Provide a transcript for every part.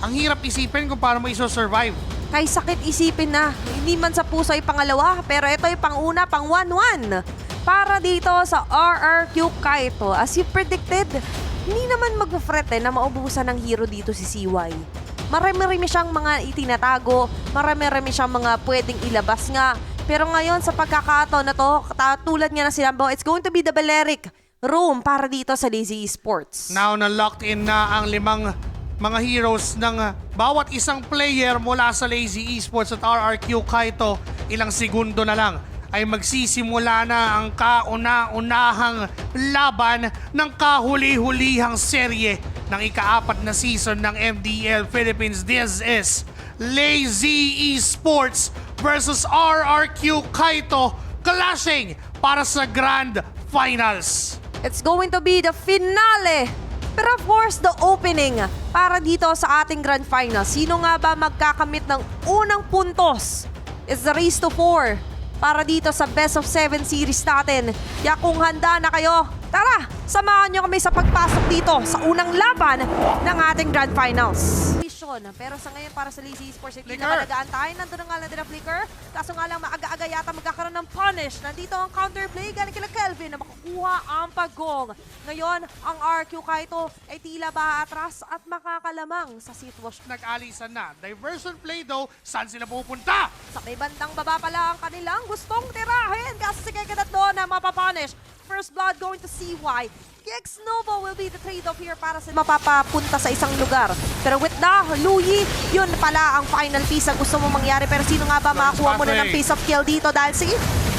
ang hirap isipin kung paano mo iso-survive. Kay sakit isipin na, hindi man sa puso ay pangalawa, pero ito ay panguna, pang 1-1. Para dito sa RRQ Kaito, as you predicted, hindi naman mag-fret na maubusan ng hero dito si CY. Marami-rami siyang mga itinatago, marami-rami siyang mga pwedeng ilabas nga. Pero ngayon sa pagkakataon na to, tulad nga na sinabi, it's going to be the Balearic room para dito sa Lazy Esports. Now na locked in na ang 5 mga heroes ng bawat isang player mula sa Lazy Esports at RRQ Kaito. Ilang segundo na lang ay magsisimula na ang kauna-unahang laban ng kahuli-hulihang serye ng ika-4 na season ng MDL Philippines. This is Lazy Esports versus RRQ Kaito clashing para sa Grand Finals. It's going to be the finale. Pero of course, the opening para dito sa ating Grand Final. Sino nga ba magkakamit ng unang puntos? It's the race to 4 para dito sa Best of 7 series natin. Kaya kung handa na kayo, tara, samahan nyo kami sa pagpasok dito sa unang laban ng ating Grand Finals. Pero sa ngayon para sa Lazy Esports, hindi na malagaan tayo. Nandun na nga lang din ang Flicker. Kaso nga lang maaga-aga yata magkakaroon ng punish. Nandito ang counterplay galing kila Kelvin na makukuha ang pagong. Ngayon, ang RQ Kaito ay tila ba atras at makakalamang sa sitwasyon. Nag-alisan na. Diversion play though, saan sila pupunta? Sa may bandang baba pala ang kanilang gustong tirahin. Kaso si Kekedat doon na mapapunish. First blood going to CY. Gex Nova will be the trade-off here para sa mapapapunta sa isang lugar. Pero with the Luyi, yun pala ang final piece ang gusto mo mangyari. Pero sino nga ba makakuha mo na ng piece of kill dito? Dahil si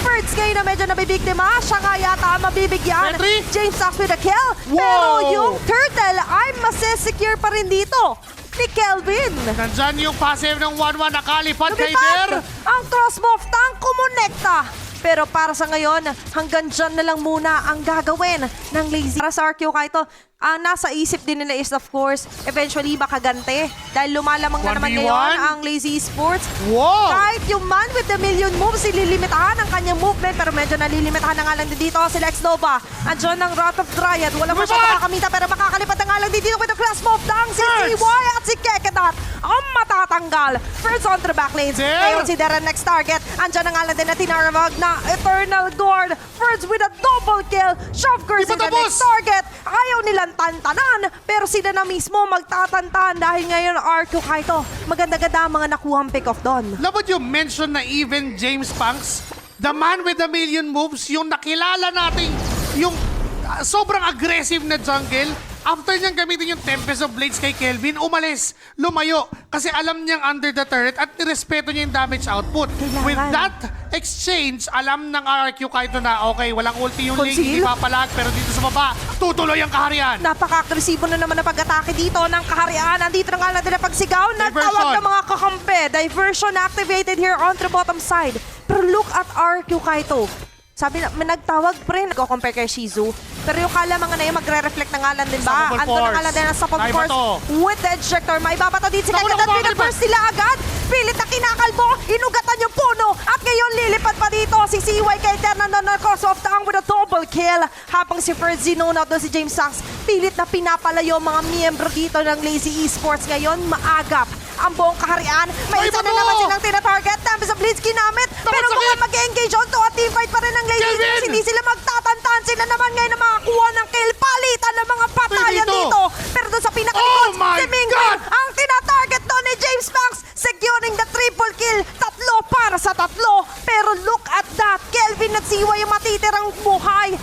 Ferds ngayon na medyo nabibigtima. Siya nga yata mabibigyan. Petri? James Sachs with a kill. Wow! Pero yung Turtle ay masesecure pa rin dito ni Kelvin. Nandyan yung passive ng 1-1 nakalipad kay Der. Ang crossbow of tank kumonekta. Pero para sa ngayon, hanggang dyan na lang muna ang gagawin ng Lazy. Para sa RQ Kaito, ang nasa isip din nila is of course, eventually makagante. Dahil lumalamang na naman 1v1? ngayon ang Lazy Esports. Wow! Kahit yung man with the million moves, ililimitahan ang kanyang movement. Pero medyo nalilimitahan na nga lang din dito si Lex Nova. Andyan ng Wrath of Dryad. Wala pa siya makakamita pero makakalipad na nga lang din dito with the Clash Mob Dang. Si CY at si Kekedat ang matatanggal. First on to the back lanes. Der! Ngayon si Darren next target. Andyan na nga lang din na tinaramag na Eternal Guard. First with a double kill. Shovkers in the next target. Ayaw nilang tantanan. Pero sila na mismo magtatantan dahil ngayon RQ Kaito. Maganda-ganda ang mga nakuhang pick-off doon. Love you mention na even James Punks, the man with a million moves, yung nakilala nating yung sobrang aggressive na jungle, after niyang gamitin yung Tempest of Blades kay Kelvin, umalis, lumayo. Kasi alam niyang under the turret at nirespeto niya yung damage output. Kailangan. With that exchange, alam ng RRQ Kaito na okay, walang ulti yung lane, hindi papalag, pero dito sa baba, tutuloy ang kaharian. Napaka-agresibo na naman na pag-atake dito ng kaharian. Nandito na nga lang din na pagsigaw. Nagtawag ng mga kakampi. Diversion activated here on the bottom side. Pero look at RQ Kaito. Sabi na, may nagtawag pa rin. Nagko-compare kay Shizu. Pero yung kalamangan na yun, magre-reflect na nga lang din ba? Unstoppable Ando na nga force. lang din ang Unstoppable Kaya ba Force to? with the ejector. May babato din si Naku, Kekedat. naku, Pinag-burst sila agad. Pilit na kinakalbo. Inugatan yung puno. At ngayon lilipad pa dito si CY kay Ternan na cross off down with a double kill. Habang si Ferds zinona doon si James Sachs. Pilit na pinapalayo mga miyembro dito ng Lazy Esports. Ngayon maagap ang buong kaharian. May isa na naman silang tina-target. Tempest of Blitz ginamit. Pero mukhang mag-engage on to a teamfight pa rin ng Lazy Kelvin! Esports. Hindi sila magtatantan. Sila naman ngayon na makakuha ng kill. Palitan ng mga patayan dito. dito. Pero doon sa pinakalikod, Oh my si Mingwin God! ang tina-target doon ni James Banks. Securing the triple kill. 3 para sa 3. Pero look at that. Kelvin at CY yung matitirang buhay.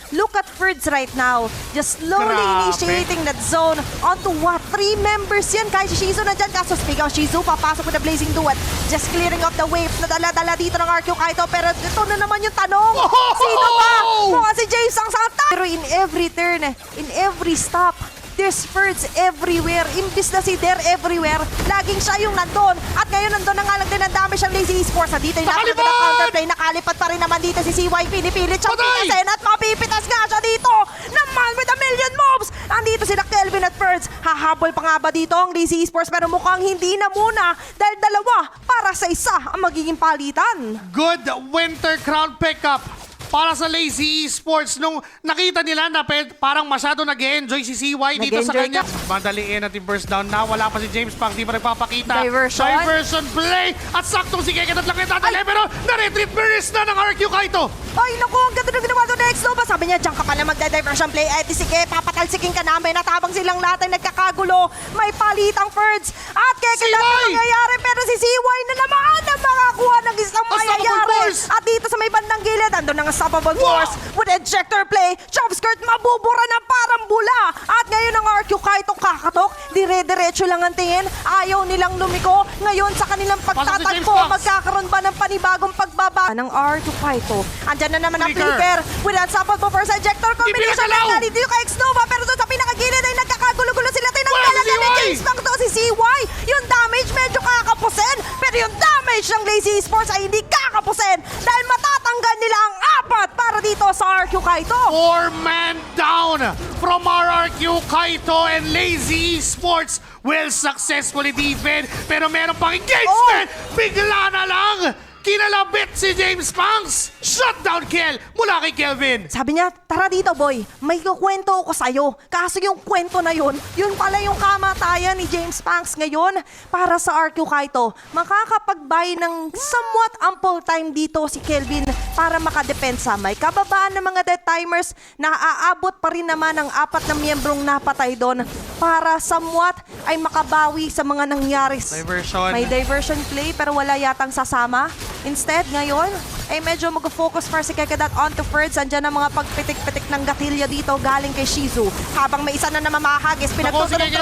Look at Ferds right now. Just slowly Grabe. initiating that zone onto what? 3 members yan. Kahit si Shizu nandyan. Kaso speaking of Shizu, papasok with the Blazing Duet. Just clearing up the waves na dala-dala dito ng RQ Kaito. Pero ito na naman yung tanong. Sino ba? Mukha si James ang santa. Pero in every turn, in every stop, there's Ferds everywhere. Imbis na si Der everywhere, laging siya yung nandun. At ngayon nandun na nga lang din ang dami siyang Lazy Esports. At dito yung nakalipad ng counterplay. Nakalipad pa rin naman dito si CY. Pinipilit siyang pinasin at mapipitas nga siya dito. Naman with a million moves. Andito sila Kelvin at Ferds. Hahabol pa nga ba dito ang Lazy Esports? Pero mukhang hindi na muna. Dahil dalawa para sa isa ang magiging palitan. Good Winter Crown pickup para sa Lazy Esports nung nakita nila na parang masyado nag-enjoy si CY dito sa Nag-enjoy kanya. Madaliin at burst down na. Wala pa si James Pang. Di pa nagpapakita. Diversion. Play. At saktong si Keket at lang natatali. Pero na-retrieve burst na ng RQ Kaito. Ay, naku, ang ganda ng ginawa doon next Nova. Sabi niya, diyan ka pa na magda-diversion play. Ay, sige, papatalsikin ka namin. At habang silang lahat ay nagkakagulo, may palitang Ferds. At kaya na nangyayari. Pero si CY na naman na makakuha ng isang mayayari. At dito sa may bandang gilid, andun ang Unstoppable Force with ejector play. Chop skirt, mabubura na parang bula. At ngayon ang RQ Kaito kakatok. Dire-diretso lang ang tingin. Ayaw nilang lumiko. Ngayon sa kanilang pagtatakbo, magkakaroon ba ng panibagong pagbaba ng RQ Kaito? Andyan na naman ang flicker with Unstoppable Force ejector combination. Naglalito yung kay X-Nova. Pero doon sa pinakagilid ay nagkakagulo-gulo sila. Tinanggalan na ni James Pang to si CY. Yung damage medyo kakapusin. Pero yung damage ng Lazy Esports ay hindi kakapusin dahil matatanggal nila ang apat para dito sa RQ Kaito. 4-man down from RRQ Kaito and Lazy Esports will successfully defend. Pero meron pang engagement. Bigla na lang kinalabit si James Pangs. Shutdown kill mula kay Kelvin. Sabi niya, tara dito boy, may kukwento ko sa'yo. Kaso yung kwento na yun pala yung kamatayan ni James Pangs ngayon para sa RQ Kaito. Makakapagbay ng somewhat ample time dito si Kelvin para makadepensa. May kababaan ng mga death timers na aabot pa rin naman ang apat na miyembrong napatay doon para somewhat ay makabawi sa mga nangyari. Diversion. May diversion play pero wala yatang sasama. Instead, ngayon, ay medyo mag-focus for si Kekedat onto Ferds. Andiyan ang mga pagpitik-pitik ng gatilya dito galing kay Shizu. Habang may isa na naman mahagis, pinagtutunog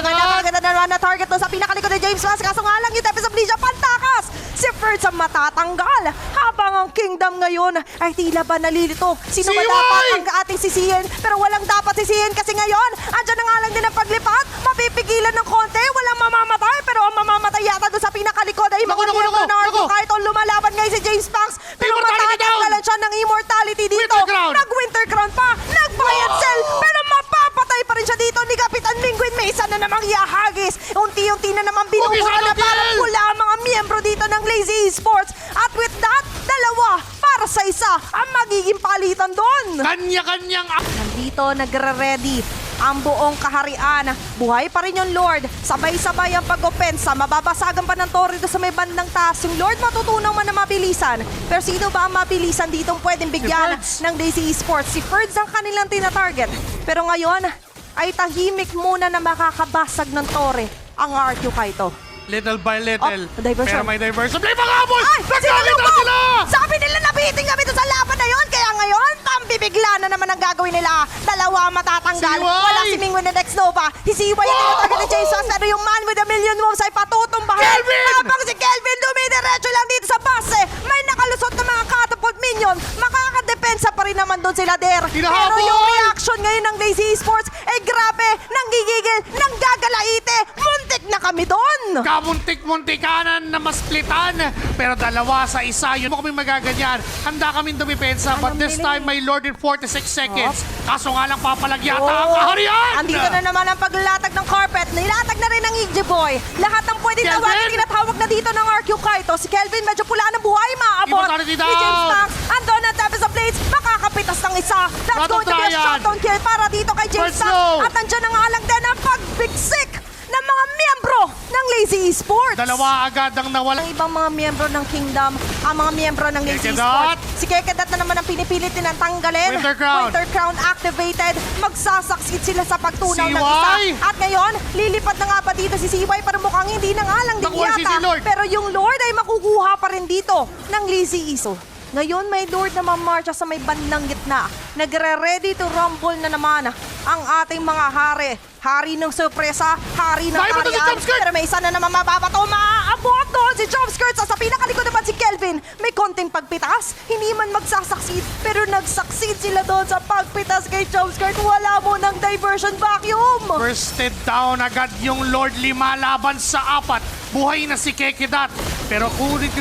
na target doon sa pinakalikod ni James Pang. Kaso nga lang yung Tempest of Legion, pantakas! Si Ferds ang matatanggal. Habang ang Kingdom ngayon ay tila ba nalilito. Sino ba dapat ang ating sisihin? Pero walang dapat sisihin kasi ngayon, andyan na nga lang din ang paglipat. Mapipigilan ng konti, walang mamamatay. Pero ang mamamatay yata doon sa pinakalikod ay mga miyembro na RQ Kaito. Lumalaban ngayon si James Pangs. Pero matatanggalan siya ng immortality dito. Nag-Winter Crown pa. Nag-Buy and Sell. Pero mapapatay pa rin siya dito ni Kapitan Mingwin. May isa na namang ihahagis. Unti-unti na naman binubura na parang pula ang mga miyembro dito ng Lazy Esports. At with that, dalawa para sa isa ang magiging palitan doon. Kanya-kanyang Nandito, nagre-ready ang buong kaharian. Buhay pa rin yung Lord. Sabay-sabay ang pag-opensa. Mababasagan pa ng torre doon sa may bandang taas. Yung Lord matutunan man na mabilisan. Pero sino ba ang mabilisan dito pwedeng bigyan ng Lazy Esports? Si Ferds ang kanilang tinatarget. Pero ngayon, ay tahimik muna na makakabasag ng torre ang RQ Kaito. little by little. Diversion. Pero may diversion. Play pang-abol! Ay! Nagkakita sila! Sabi nila nabiting kami doon sa laban na yon. Kaya ngayon, pambibigla na naman ang gagawin nila. Dalawa matatanggal. CY! Wala si Mingwin na Dex Nova. Si CY yung tinatagal ni Jason. Pero yung man with a million moves ay patutumbahan. Kelvin! Habang si Kelvin dumidiretso lang dito sa base. May nakalusot na mga catapult minion. Makakadepensa pa rin naman doon sila der. Pero yung reaction ngayon ng Lazy Esports ay grabe. Nanggigigil. Nanggagalaite. Muntik na kami doon. Kamuntik-muntikanan na masplitan. Pero dalawa sa isa. Yun mo kami magaganyan. Handa kaming dumipensa. But this time, my lord in 46 seconds. Kaso nga lang papalag yata ang kaharian. Andito na naman ang paglatag ng carpet. Nilatag na rin ng Iggy Boy. Lahat ng pwedeng tawagin tinatawag na dito ng RQ Kaito. Si Kelvin medyo pula ng buhay. Maabot. Immortality Si James down. Pang. Andon ang Tempest of Blades. Makakapitas ng isa. That's going to be a shutdown kill para dito kay James First Pang. blow. At nandiyan na nga lang din ang pagbigsik ng mga miyembro ng Lazy Esports. Dalawa agad ang nawala. Ang ibang mga miyembro ng Kingdom, ang mga miyembro ng Lazy Kekedat. Esports. Si Kekedat na naman ang pinipilit nilang tanggalin. Winter Crown. Winter Crown activated. Magsasaksit sila sa pagtunaw ng CY. isa. At ngayon, lilipat na nga ba dito si CY pero mukhang hindi na nga lang din Nakuha si yata. Lord. Pero yung Lord ay makukuha pa rin dito ng Lazy Esports. Ngayon may Lord na mamarcha sa may bandang gitna. Nagre-ready to rumble na naman ang ating mga hari. Hari ng sorpresa, hari ng Nakipot na si kaharian. Jumpskirt! Pero may isa na naman mababato, maaabot doon si Jumpskirt. Sa pinakalikod naman si Kelvin. May konting pagpitas, hindi man magsasucceed. Pero nag-succeed sila doon sa pagpitas kay Jumpskirt. Wala mo ng diversion vacuum. Bursted down agad yung Lord 5 laban sa 4. Buhay na si Kekedat. Pero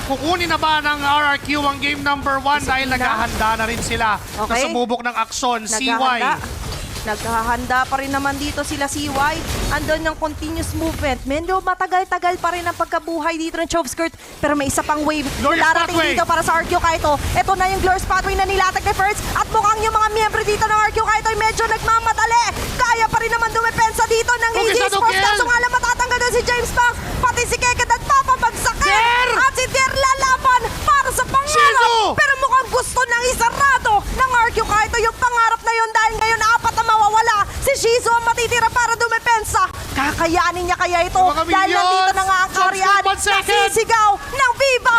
kukunin na ba ng RRQ ang game number 1 dahil naghahanda na rin sila Okay. na sumubok ng aksyon. CY. Naghahanda. Naghahanda pa rin naman dito sila CY. Andun yung continuous movement. Medyo matagal-tagal pa rin ang pagkabuhay dito ng Chove Skirt. Pero may isa pang wave na Glorious darating pathway. dito para sa RQ Kaito. Ito na yung Glorious Pathway na nilatag ni Ferds. At mukhang yung mga miyembro dito ng RQ Kaito ay medyo nagmamadali. Kaya pa rin naman dumepensa dito ng Okay, AG sa Sports. Dukel. Kaso nga lang matatanggal doon si James Banks. Pati si Keked at papabagsakin. Der! At si Der lalaban para sa pangarap. Shizu! Pero mukhang gusto nang isarado ng RQ Kaito yung pangarap na yun dahil ngayon apat na mawawala. Si Shizu ang matitira para dumepensa. Kakayanin niya kaya ito Mga dahil minions! nandito na nga ang Just Korean. 1 second! Nasisigaw ng Viva